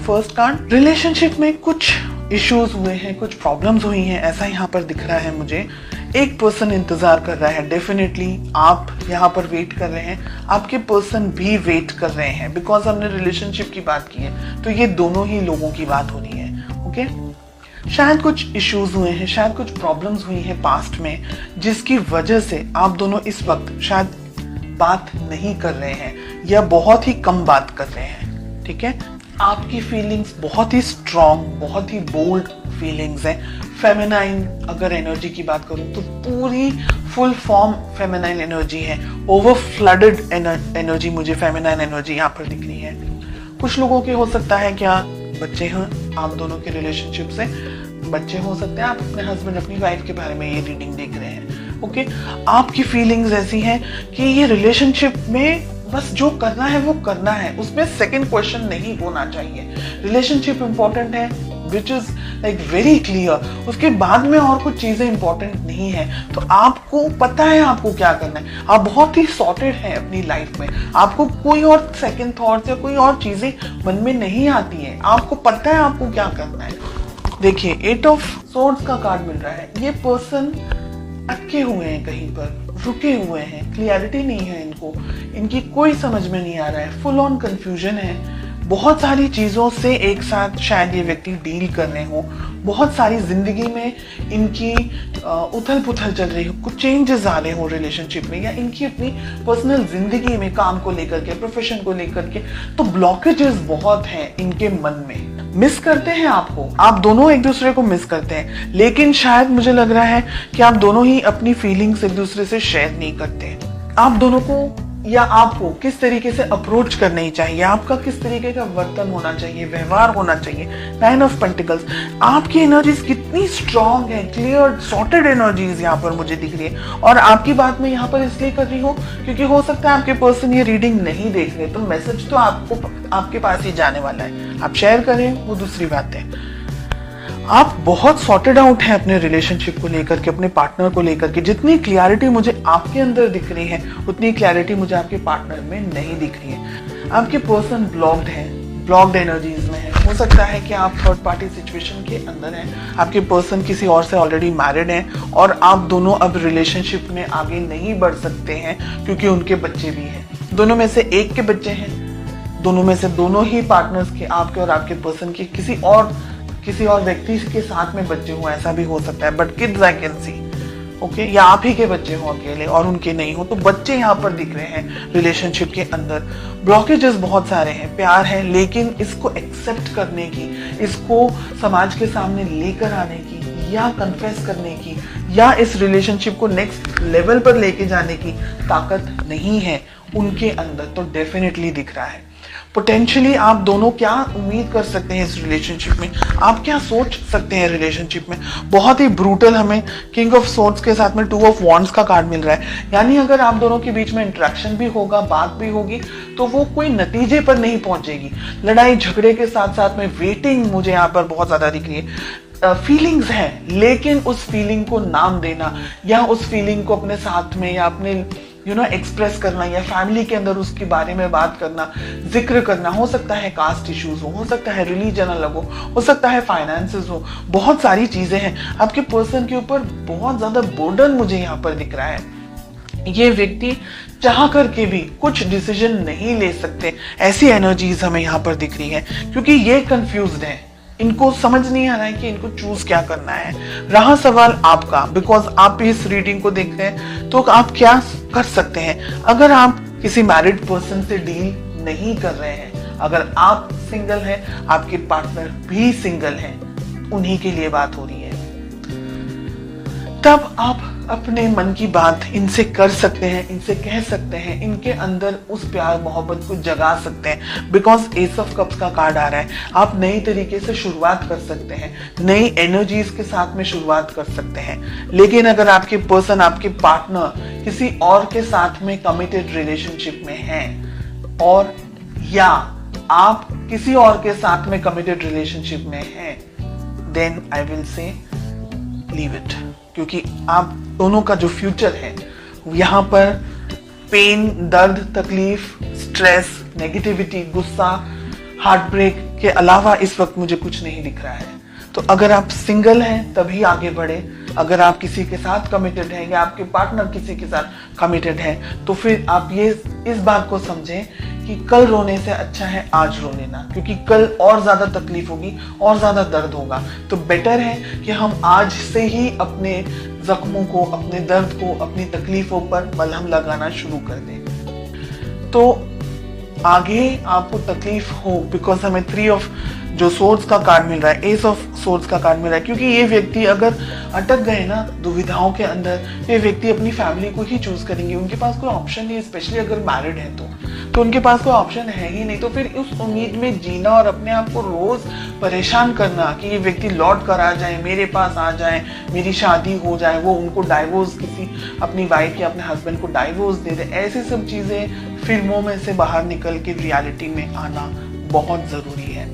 First card, relationship में कुछ issues हुए हैं, कुछ प्रॉब्लम्स हुई हैं, ऐसा यहाँ पर दिख रहा है मुझे। एक पर्सन इंतजार कर रहा है, डेफिनेटली आप यहाँ पर वेट कर रहे हैं, आपके पर्सन भी वेट कर रहे हैं, बिकॉज हमने रिलेशनशिप की बात की है तो ये दोनों ही लोगों की बात हो रही है। ओके, शायद कुछ इश्यूज हुए हैं, शायद कुछ प्रॉब्लम्स हुई हैं पास्ट में, जिसकी वजह से आप दोनों इस वक्त शायद बात नहीं कर रहे हैं या बहुत ही कम बात कर रहे हैं। ठीक है, आपकी फीलिंग्स बहुत ही स्ट्रॉन्ग, बहुत ही बोल्ड फीलिंग्स हैं। फेमिनाइन अगर एनर्जी की बात करूं तो पूरी फुल फॉर्म फेमिनाइन एनर्जी है, ओवर फ्लडेड एनर्जी मुझे फेमिनाइन एनर्जी यहाँ पर दिख रही है। कुछ लोगों के हो सकता है क्या बच्चे हैं आप दोनों के रिलेशनशिप से, बच्चे हो सकते हैं, आप अपने हस्बैंड अपनी वाइफ के बारे में ये रीडिंग देख रहे हैं। ओके, आपकी फीलिंग्स ऐसी हैं कि ये रिलेशनशिप में बस जो करना है वो करना है, उसमें सेकंड क्वेश्चन नहीं होना चाहिए। रिलेशनशिप इंपॉर्टेंट है, which is like very clear, उसके बाद में और कुछ चीजें इंपॉर्टेंट नहीं है। तो आपको पता है आपको क्या करना है, आप बहुत ही सॉर्टेड हैं अपनी लाइफ में, आपको कोई और सेकंड थॉट्स या कोई और चीजें मन में नहीं आती हैं, आपको पता है आपको क्या करना है। देखिए, 8 ऑफ सोर्ड्स का कार्ड मिल रहा है, ये पर्सन अटके हुए हैं, कहीं पर रुके हुए हैं, क्लियरिटी नहीं है इनको, इनकी कोई समझ में नहीं आ रहा है, फुल ऑन कंफ्यूजन है। बहुत सारी चीज़ों से एक साथ शायद ये व्यक्ति डील कर रहे हो, बहुत सारी जिंदगी में इनकी उथल पुथल चल रही हो, कुछ चेंजेस आ रहे हो रिलेशनशिप में, या इनकी अपनी पर्सनल जिंदगी में काम को लेकर के, प्रोफेशन को लेकर के, तो ब्लॉकेजेस बहुत हैं इनके मन में। मिस करते हैं आपको, आप दोनों एक दूसरे को मिस करते हैं, लेकिन शायद मुझे लग रहा है कि आप दोनों ही अपनी फीलिंग्स एक दूसरे से शेयर नहीं करते। आप दोनों को या आपको किस तरीके से अप्रोच करनी चाहिए, आपका किस तरीके का वर्तन होना चाहिए, व्यवहार होना चाहिए। 9 ऑफ पेंटिकल्स, आपकी एनर्जीज कितनी स्ट्रांग है, क्लियर सॉर्टेड एनर्जीज यहाँ पर मुझे दिख रही है। और आपकी बात मैं यहाँ पर इसलिए कर रही हूँ क्योंकि हो सकता है आपके पर्सन ये रीडिंग नहीं देख रहे, तो मैसेज तो आपको आपके पास ही जाने वाला है, आप शेयर करें वो दूसरी बात है। आप बहुत सॉर्टेड आउट हैं अपने रिलेशनशिप को लेकर के, अपने पार्टनर को लेकर के। जितनी क्लैरिटी मुझे आपके अंदर दिख रही है उतनी क्लैरिटी मुझे आपके पार्टनर में नहीं दिख रही है। आपके पर्सन ब्लॉक्ड है, ब्लॉक्ड एनर्जीज में है। हो सकता है कि आप थर्ड पार्टी सिचुएशन के अंदर हैं, आपके पर्सन किसी और से ऑलरेडी मैरिड हैं और आप दोनों अब रिलेशनशिप में आगे नहीं बढ़ सकते हैं क्योंकि उनके बच्चे भी हैं। दोनों में से एक के बच्चे हैं, दोनों में से दोनों ही पार्टनर्स के, आपके और आपके पर्सन के किसी और व्यक्ति के साथ में बच्चे हों, ऐसा भी हो सकता है। But kids I can see, okay, या आप ही के बच्चे हों अकेले और उनके नहीं हो, तो बच्चे यहाँ पर दिख रहे हैं रिलेशनशिप के अंदर। ब्लॉकेजेस बहुत सारे हैं, प्यार है, लेकिन इसको एक्सेप्ट करने की, इसको समाज के सामने लेकर आने की या कन्फेस करने की या इस रिलेशनशिप को नेक्स्ट लेवल पर लेके जाने की ताकत नहीं है उनके अंदर। तो डेफिनेटली दिख रहा है पोटेंशियली आप दोनों क्या उम्मीद कर सकते हैं इस रिलेशनशिप में, आप क्या सोच सकते हैं रिलेशनशिप में। बहुत ही ब्रूटल हमें किंग ऑफ सोर्ड्स के साथ में 2 ऑफ वॉन्ड्स का कार्ड मिल रहा है, यानी अगर आप दोनों के बीच में इंटरेक्शन भी होगा, बात भी होगी, तो वो कोई नतीजे पर नहीं पहुंचेगी। लड़ाई झगड़े के साथ साथ में वेटिंग मुझे यहाँ पर बहुत ज्यादा दिख रही है। फीलिंग्स हैं, लेकिन उस फीलिंग को नाम देना या उस फीलिंग को अपने साथ में या अपने एक्सप्रेस करना या फैमिली के अंदर उसके बारे में बात करना, जिक्र करना, हो सकता है कास्ट इश्यूज हो सकता है रिलीजन अलग हो सकता है फाइनेंसेस हो, बहुत सारी चीजें हैं। आपके पर्सन के ऊपर बहुत ज्यादा बर्डन मुझे यहाँ पर दिख रहा है। ये व्यक्ति चाह करके भी कुछ डिसीजन नहीं ले सकते, ऐसी एनर्जीज हमें यहाँ पर दिख रही है, क्योंकि ये कंफ्यूज्ड है, इनको समझ नहीं आ रहा है कि इनको चूज क्या करना है। रहा सवाल आपका, बिकॉज आप इस रीडिंग को देख रहे हैं, तो आप क्या कर सकते हैं। अगर आप किसी मैरिड पर्सन से डील नहीं कर रहे हैं, अगर आप सिंगल हैं, आपके पार्टनर भी सिंगल हैं, उन्हीं के लिए बात हो रही है, तब आप अपने मन की बात इनसे कर सकते हैं, इनसे कह सकते हैं, इनके अंदर उस प्यार मोहब्बत को जगा सकते हैं। बिकॉज एस ऑफ कप्स का कार्ड आ रहा है, आप नई तरीके से शुरुआत कर सकते हैं, नई एनर्जीज के साथ में शुरुआत कर सकते हैं। लेकिन अगर आपके पर्सन, आपके पार्टनर किसी और के साथ में कमिटेड रिलेशनशिप में हैं, और या आप किसी और के साथ में कमिटेड रिलेशनशिप में हैं, then I will say leave it, क्योंकि आप दोनों का जो फ्यूचर है यहाँ पर पेन, दर्द, तकलीफ, स्ट्रेस, नेगेटिविटी, गुस्सा, हार्ट ब्रेक, के अलावा इस वक्त मुझे कुछ नहीं दिख रहा है। तो अगर आप सिंगल हैं तभी आगे बढ़े, अगर आप किसी के साथ कमिटेड हैं या आपके पार्टनर किसी के साथ कमिटेड है तो फिर आप ये इस बात को समझें कि कल रोने से अच्छा है आज रो लेना, क्योंकि कल और ज्यादा तकलीफ होगी और ज्यादा दर्द होगा। तो बेटर है कि हम आज से ही अपने जख्मों को, अपने दर्द को, अपनी तकलीफों पर मलहम लगाना शुरू कर दें। तो आगे आपको तकलीफ हो, बिकॉज हमें 3 ऑफ जो सोर्ड्स का कार्ड मिल रहा है, एस ऑफ सोर्ड्स का कार्ड मिल रहा है, क्योंकि ये व्यक्ति अगर अटक गए ना दुविधाओं के अंदर, ये व्यक्ति अपनी फैमिली को ही चूज करेंगे। उनके पास कोई ऑप्शन नहीं, स्पेशली अगर मैरिड है तो उनके पास कोई ऑप्शन है ही नहीं। तो फिर उस उम्मीद में जीना और अपने आप को रोज परेशान करना कि ये व्यक्ति लौट कर आ जाए, मेरे पास आ जाए, मेरी शादी हो जाए, वो उनको डाइवोर्स, किसी अपनी वाइफ या अपने हस्बैंड को डाइवोर्स दे दे, ऐसी सब चीजें फिल्मों में से बाहर निकल के रियलिटी में आना बहुत जरूरी है।